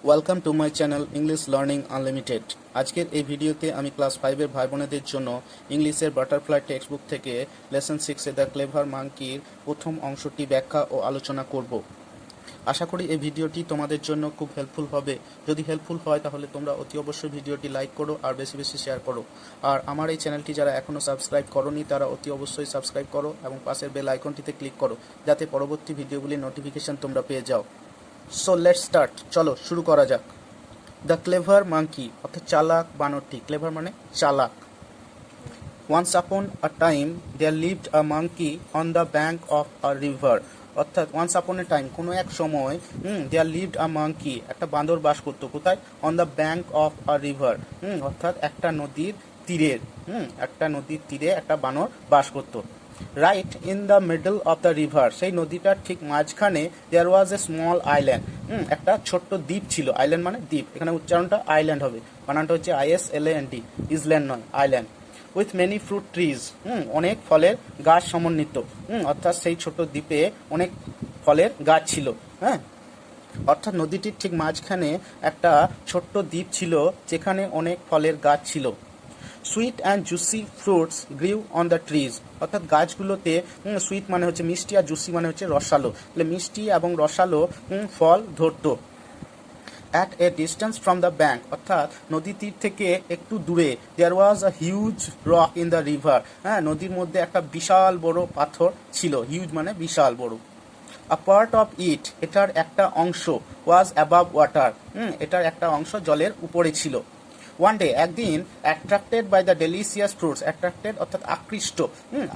Welcome to my channel English learning unlimited. আজকের এই ভিডিওতে আমি ক্লাস 5-এর ভাই বোনেদের জন্য ইংলিশের বাটারফ্লাই টেক্সট বুক থেকে লেসন 6-এ দ্য ক্লেভার মাঙ্কির প্রথম অংশটি ব্যাখ্যা ও আলোচনা করব। আশা করি এই ভিডিওটি তোমাদের জন্য খুব হেল্পফুল হবে। যদি হেল্পফুল হয় তাহলে তোমরা অতি অবশ্যই ভিডিওটি লাইক করো আর বেশি বেশি শেয়ার করো। আর আমার এই চ্যানেলটি যারা এখনও সাবস্ক্রাইব করোনি তারা অতি অবশ্যই সাবস্ক্রাইব করো এবং পাশের বেল আইকনটিতে ক্লিক করো যাতে পরবর্তী ভিডিওগুলির নোটিফিকেশন তোমরা পেয়ে যাও। সো লেটস স্টার্ট, চলো শুরু করা যাক। দ্য ক্লেভার মাঙ্কি অর্থাৎ চালাক বানরটি, ক্লেভার মানে চালাক। Once upon a time there lived a monkey on the bank of a river, অর্থাৎ ওয়ান্স আপন এ টাইম কোনো এক সময় দেয়ার লিভড আ মাঙ্কি একটা বাঁদর বাস করতো। কোথায়? On the bank of a river, অর্থাৎ একটা নদীর তীরে, একটা নদীর তীরে একটা বানর বাস করতো। Right in the middle of the river, সেই নদীটার ঠিক মাঝখানে দেয়ার ওয়াজ এ স্মল আইল্যান্ড, একটা ছোট্ট দ্বীপ ছিল। আইল্যান্ড মানে দ্বীপ, এখানে উচ্চারণটা আইল্যান্ড হবে, বানানটা হচ্ছে ISLAND, ইসল্যান্ড নয়, island. With many fruit trees, অনেক ফলের গাছ সমন্বিত, অর্থাৎ সেই ছোট দ্বীপে অনেক ফলের গাছ ছিল। হ্যাঁ, অর্থাৎ নদীটির ঠিক মাঝখানে একটা ছোট্ট দ্বীপ ছিল যেখানে অনেক ফলের গাছ ছিল। Sweet and juicy fruits গ্রিউ on the trees, অর্থাৎ গাছগুলোতে সুইট মানে হচ্ছে মিষ্টি আর জুসি মানে হচ্ছে রসালো, তাহলে মিষ্টি এবং রসালো ফল ধরতো। At a distance from the bank, অর্থাৎ নদী তীর থেকে একটু দূরে there was a huge rock in the river, হ্যাঁ, নদীর মধ্যে একটা বিশাল বড় পাথর ছিল। হিউজ মানে বিশাল বড়। আ পার্ট অফ ইট, এটার একটা অংশ, ওয়াজ অ্যাবাভ ওয়াটার, এটার একটা অংশ জলের উপরে ছিল। ওয়ান ডে, একদিন, attracted by the delicious fruits, attracted অর্থাৎ আকৃষ্ট,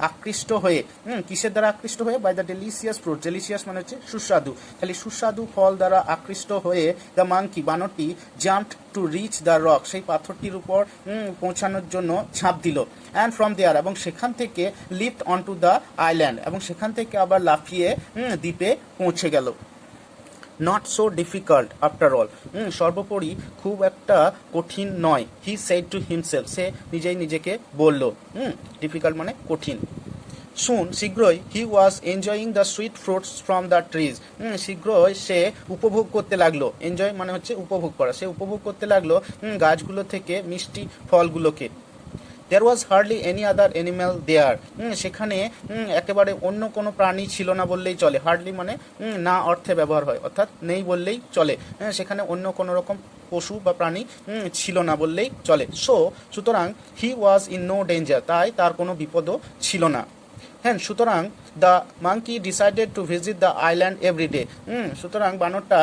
আকৃষ্ট হয়ে, কিসের দ্বারা আকৃষ্ট হয়ে? By the delicious fruit, delicious মানে হচ্ছে সুস্বাদু, খালি সুস্বাদু ফল দ্বারা আকৃষ্ট হয়ে দ্য মাঙ্কি, বানরটি, jumped to reach the rock, সেই পাথরটির উপর পৌঁছানোর জন্য ঝাঁপ দিল। অ্যান্ড ফ্রম দেয়ার, এবং সেখান থেকে leapt on to the island, এবং সেখান থেকে আবার লাফিয়ে দ্বীপে পৌঁছে গেল। Not so difficult after all, সর্বোপরি খুব একটা কঠিন নয়। হি সেড টু হিমসেলফ, সে নিজেই নিজেকে বলল। ডিফিকাল্ট মানে কঠিন। শুন, শীঘ্রই, he was enjoying the sweet fruits from the trees, শীঘ্রই সে উপভোগ করতে লাগলো। এনজয় মানে হচ্ছে উপভোগ করা, সে উপভোগ করতে লাগলো গাছগুলো থেকে মিষ্টি ফলগুলোকে। There was hardly any other animal there, সেখানে একেবারে অন্য কোনো প্রাণী ছিল না বললেই চলে। হার্ডলি মানে না অর্থে ব্যবহার হয়, অর্থাৎ নেই বললেই চলে। সেখানে অন্য কোনো রকম পশু বা প্রাণী ছিল না বললেই চলে। সুতরাং he was in no danger, তাই তার কোনো বিপদও ছিল না। হ্যাঁ, সুতরাং the monkey decided to visit the island every day, সুতরাং বানরটা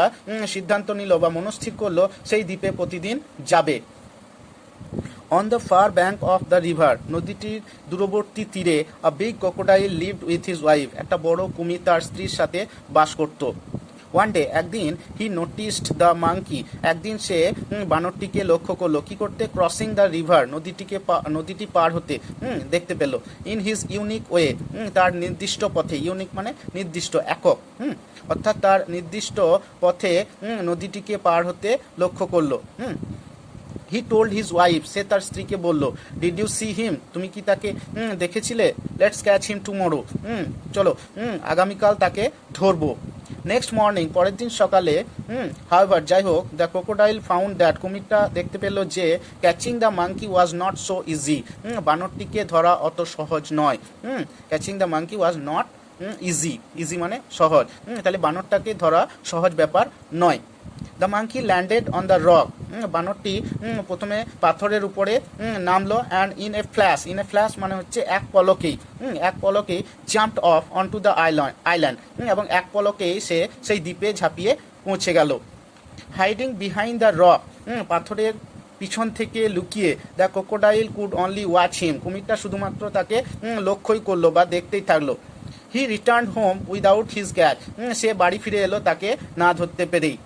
সিদ্ধান্ত নিল বা মনস্থির করলো সেই দ্বীপে প্রতিদিন যাবে। On the fur bank of the river, নদীটির দূরবর্তী তীরে, a big crocodile lived with his wife, একটা বড় কুমির তার স্ত্রীর সাথে বাস করত। ওয়ান ডে, একদিন, হি নোটিসড দ্য মাঙ্কি, একদিন সে বানরটিকে লক্ষ্য করলো। কি করতে? ক্রসিং দ্য রিভার, নদীটি পার হতে দেখতে পেল। ইন হিজ ইউনিক ওয়ে, তার নির্দিষ্ট পথে, ইউনিক মানে নির্দিষ্ট, একক, অর্থাৎ তার নির্দিষ্ট পথে নদীটিকে পার হতে লক্ষ্য করলো। হি টোল্ড হিজ ওয়াইফ, সে তার স্ত্রীকে বলল। ডিড ইউ সি হিম, তুমি কি তাকে দেখেছিলে? লেটস ক্যাচ হিম টুমোরো, চলো আগামীকাল তাকে ধরবো। নেক্সট মর্নিং, পরের দিন সকালে, হাউএভার, যাই হোক, দ্য ক্রোকোডাইল ফাউন্ড দ্যাট, কুমিরটা দেখতে পেল যে catching the monkey was not so easy, বানরটিকে ধরা অত সহজ নয়। Catching the monkey was not easy, easy মানে সহজ, তাহলে বানরটাকে ধরা সহজ ব্যাপার নয়। The monkey landed on the rock, বানরটি প্রথমে পাথরের উপরে নামলো। অ্যান্ড ইন এ ফ্ল্যাশ মানে হচ্ছে এক পলকেই jumped off on to the island, এবং এক পলকেই সে সেই দ্বীপে ঝাঁপিয়ে পৌঁছে গেল। হাইডিং বিহাইন্ড দ্য রক, পাথরের পিছন থেকে লুকিয়ে, the crocodile could only watch him, কুমিরটা শুধুমাত্র তাকে লক্ষ্যই করলো বা দেখতেই থাকলো। He return home without his catch, সে বাড়ি ফিরে এলো তাকে না ধরতে পেরেই।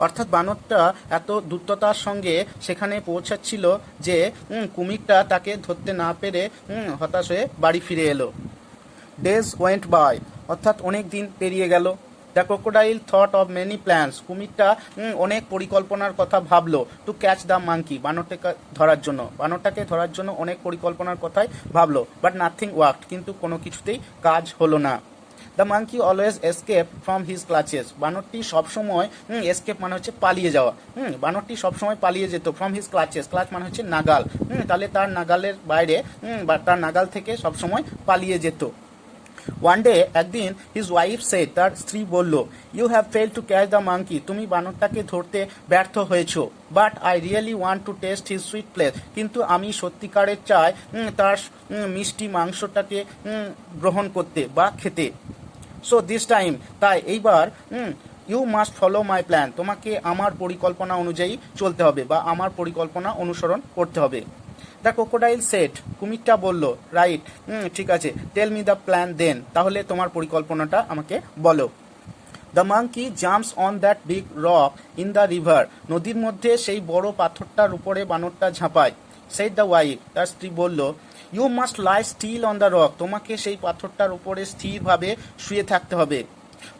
অর্থাৎ বানরটা এত দ্রুততার সঙ্গে সেখানে পৌঁছাচ্ছিল যে কুমিরটা তাকে ধরতে না পেরে হতাশ হয়ে বাড়ি ফিরে এলো। ডেজ ওয়েন্ট বাই, অর্থাৎ অনেক দিন পেরিয়ে গেল। The crocodile thought of many plans, কুমিরটা অনেক পরিকল্পনার কথা ভাবলো। টু ক্যাচ দ্য মাঙ্কি, বানরটাকে ধরার জন্য অনেক পরিকল্পনার কথাই ভাবলো। বাট নাথিং ওয়ার্কড, কিন্তু কোনো কিছুতেই কাজ হলো না। The monkey always escape from his clutches, বানরটি সবসময় এসকেপ মানে হচ্ছে পালিয়ে যাওয়া, বানরটি সবসময় পালিয়ে যেত ফ্রম হিজ ক্লাচেস, ক্লাচ মানে হচ্ছে নাগাল, তাহলে তার নাগালের বাইরে বা তার নাগাল থেকে সবসময় পালিয়ে যেত। ওয়ান ডে, একদিন, হিজ ওয়াইফ সেড, তার স্ত্রী বলল, you have fail to catch the monkey, তুমি বানরটাকে ধরতে ব্যর্থ হয়েছো, but I really want to taste his sweet place, কিন্তু আমি সত্যিকারের চাই তার মিষ্টি মাংসটাকে গ্রহণ করতে বা খেতে। সো দিস টাইম, তাই এইবার you must follow my plan, তোমাকে আমার পরিকল্পনা অনুযায়ী চলতে হবে বা আমার পরিকল্পনা অনুসরণ করতে হবে। দ্য ক্রোকোডাইল সেড, কুমিরটা বলল, রাইট, ঠিক আছে, tell me the plan then, তাহলে তোমার পরিকল্পনাটা আমাকে বলো। The monkey jumps on that big rock in the river, নদীর মধ্যে সেই বড় পাথরটার উপরে বানরটা ঝাঁপায়। সেড দ্য ওয়াইফ, তার স্ত্রী বলল, you must lie still on the rock, তোমাকে সেই পাথরটার উপরে স্থিরভাবে শুয়ে থাকতে হবে।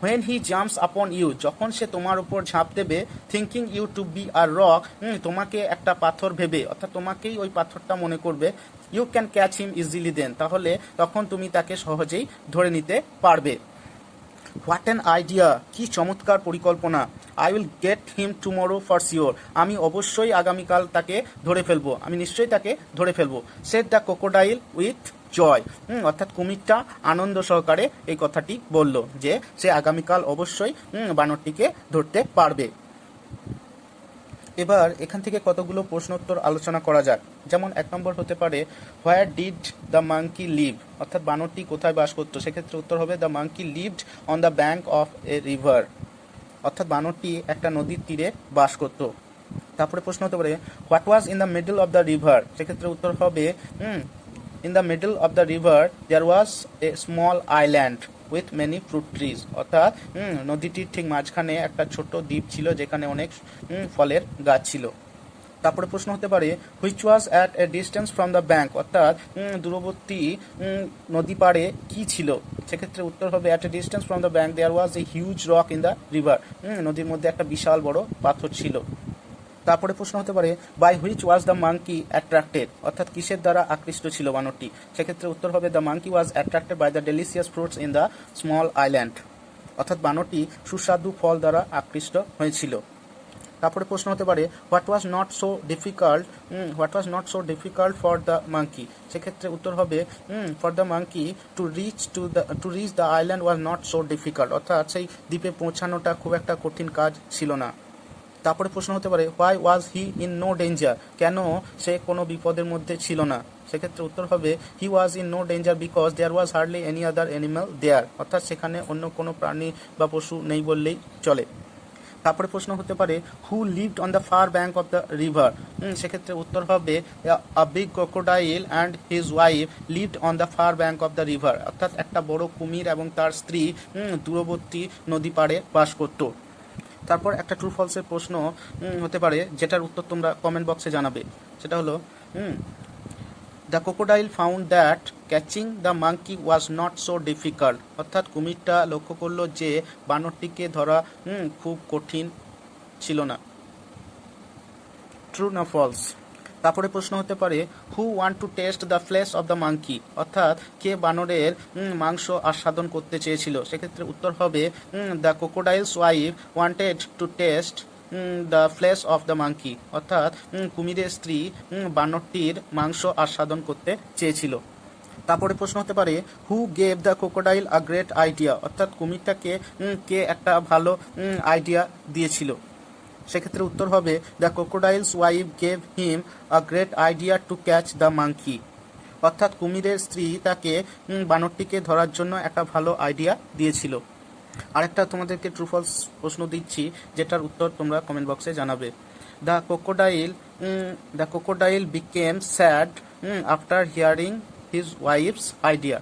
When he jumps upon you, যখন সে তোমার উপর ঝাঁপ দেবে, thinking you to be a rock, তোমাকে একটা পাথর ভেবে, অর্থাৎ তোমাকেই ওই পাথরটা মনে করবে, you can catch him easily then, তাহলে তখন তুমি তাকে সহজেই ধরে নিতে পারবে। হোয়াট অ্যান আইডিয়া, কি চমৎকার পরিকল্পনা। I will get him tomorrow for sure, আমি অবশ্যই আগামীকাল তাকে ধরে ফেলবো, আমি নিশ্চয়ই তাকে ধরে ফেলবো। Said the crocodile with joy, অর্থাৎ কুমিরটা আনন্দ সহকারে এই কথাটি বলল যে সে আগামীকাল অবশ্যই বানরটিকে ধরতে পারবে। এবার এখান থেকে কতগুলো প্রশ্নোত্তর আলোচনা করা যাক। যেমন 1 নম্বর হতে পারে, where did the monkey live, অর্থাৎ বানরটি কোথায় বাস করতো, সেক্ষেত্রে উত্তর হবে the monkey lived on the bank of a river, অর্থাৎ বানরটি একটা নদীর তীরে বাস করত। তারপরে প্রশ্ন হতে পারে, what was in the middle of the river, সেক্ষেত্রে উত্তর হবে in the middle of the river there was a small island with many fruit trees, অর্থাৎ নদীটির ঠিক মাঝখানে একটা ছোট দ্বীপ ছিল যেখানে অনেক ফলের গাছ ছিল। তারপরে প্রশ্ন হতে পারে, which was at a distance from the bank, অর্থাৎ দূরবর্তী নদী পাড়ে কি ছিল, সেক্ষেত্রে উত্তর হবে at a distance from the bank there was a huge rock in the river, নদীর মধ্যে একটা বিশাল বড় পাথর ছিল। তারপরে প্রশ্ন হতে পারে, by which was the monkey attracted, অর্থাৎ কিসের দ্বারা আকৃষ্ট ছিল বানরটি, সেক্ষেত্রে উত্তর হবে the monkey was attracted by the delicious fruits in the small island, অর্থাৎ বানরটি সুস্বাদু ফল দ্বারা আকৃষ্ট হয়েছিল। তারপরে প্রশ্ন হতে পারে, what was not so difficult for the monkey, সেক্ষেত্রে উত্তর হবে for the monkey two reach the island was not so difficult, অর্থাৎ সেই দ্বীপে পৌঁছানোটা খুব একটা কঠিন কাজ ছিল না। তারপরে প্রশ্ন হতে পারে, why was he in no danger, কেন সে কোনো বিপদের মধ্যে ছিল না, সেক্ষেত্রে উত্তর হবে he was in no danger because there was hardly any other animal there, অর্থাৎ সেখানে অন্য কোনো প্রাণী বা পশু নেই বললেই চলে। তারপরে প্রশ্ন হতে পারে, who lived on the fur bank of the river, সেক্ষেত্রে উত্তর হবে a big crocodile and his wife lived on the fur bank of the river, অর্থাৎ একটা বড় কুমির এবং তার স্ত্রী দূরবর্তী নদী পাড়ে বাস করত। তারপর একটা ট্রু ফলসের প্রশ্ন হতে পারে, যেটার উত্তর তোমরা কমেন্ট বক্সে জানাবে, সেটা হলো the crocodile found that catching the monkey was not so difficult, অর্থাৎ কুমিরটা লক্ষ্য করলো যে বানরটিকে ধরা খুব কঠিন ছিল না। ট্রু না ফলস? তারপরে প্রশ্ন হতে পারে, who want to test the flash of the monkey, অর্থাৎ কে বানরের মাংস আস্বাদন করতে চেয়েছিল, সেক্ষেত্রে উত্তর হবে the crocodiles wife wanted to test the flash of the monkey, অর্থাৎ কুমিরের স্ত্রী বানরটির মাংস আস্বাদন করতে চেয়েছিল। তারপরে প্রশ্ন হতে পারে, who gave the crocodile a great idea, অর্থাৎ কুমিরটাকে কে একটা ভালো আইডিয়া দিয়েছিল, সেক্ষেত্রে উত্তর হবে the crocodiles wife gave him a great idea to catch the monkey, অর্থাৎ কুমিরের স্ত্রী তাকে বানরটিকে ধরার জন্য একটা ভালো আইডিয়া দিয়েছিল। আরেকটা তোমাদেরকে ট্রু ফলস প্রশ্ন দিচ্ছি, যেটার উত্তর তোমরা কমেন্ট বক্সে জানাবে। The crocodile became sad after hearing his wife's idea,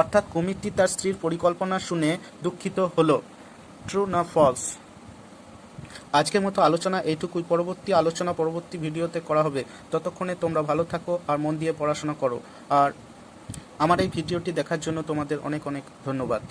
অর্থাৎ কুমিরটি তার স্ত্রীর পরিকল্পনা শুনে দুঃখিত হলো। ট্রু না ফলস? আজকের মতো আলোচনা এইটুকুই, পরবর্তী ভিডিওতে করা হবে। ততক্ষণে তোমরা ভালো থাকো আর মন দিয়ে পড়াশোনা করো। আর আমার এই ভিডিওটি দেখার জন্য তোমাদের অনেক অনেক ধন্যবাদ।